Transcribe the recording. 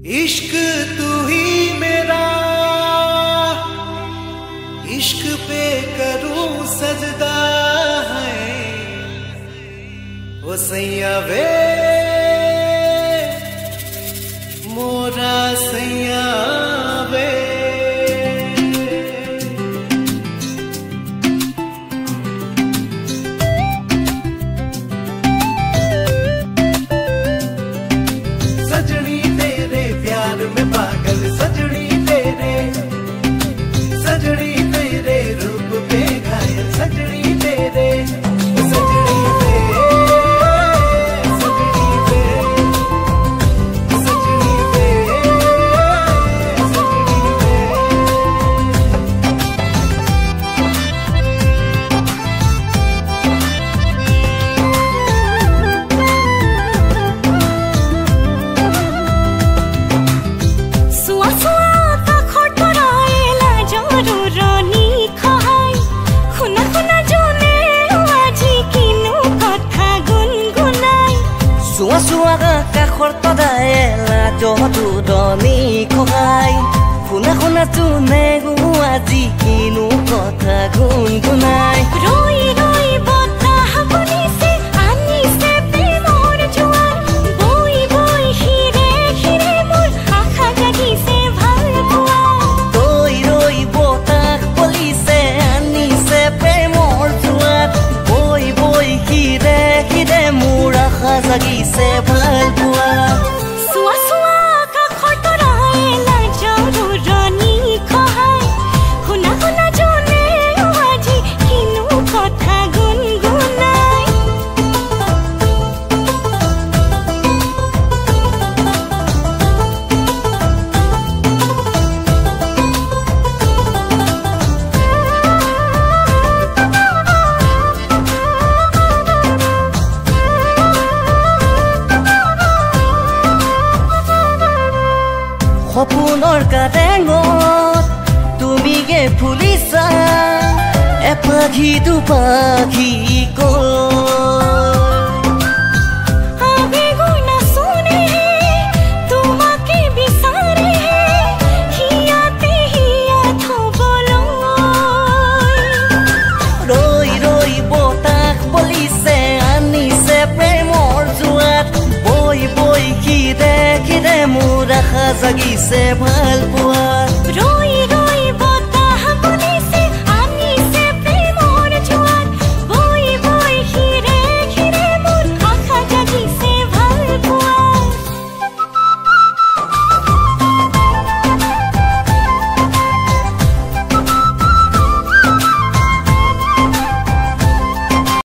इश्क तू ही मेरा, इश्क पे करूं सजदा है वो सैया वे मोरा सैया वे। सजनी तेरे प्यार में पागल, सजनी तेरे रूप पे घायल, सजनी तेरे सजनी वे, सजनी वे, सजनी वे, सजनी वे। सुआ सुआ का खटराएला जरूरनी खाई, खुना खुना जोने आजी किनु कथा गुनगुनाई। सुआ सुआ का खटराएला जरूरनी खाई, खुना खुना जोने आजी किनु कथा गुनगुनाई। रोई रोई बताह बनिसे आनिसे प्रेमर जुआर, बोई बोई हिरे हिरे मोर आखा जागिसे ভাল পোৱা। रोई रोई बोताह बलिसे आनिसे प्रेमर जुआर, बोई बोई हिरे हिरे मोर आशा जागिसे ভাল পোৱা। सुआ सुआ का खटराएला जरूरनी खाई, खुना खुना जोने आजी किनु कथा गुनगुनाई। সপোনৰ কাটেঙত তুমি গে ফুলিছা, এপাখি দুপাখি আবেগৰ নাচনে তোমাকে বিচাৰে, হিয়াতে হিয়াত হ'বলৈ। ৰৈ ৰৈ বতাহ বলিছে আনিছে প্ৰেমৰ জোৱাত, বৈ বৈ খিৰে খিৰে মোৰ আশা জাগিছে ভাল পোৱা।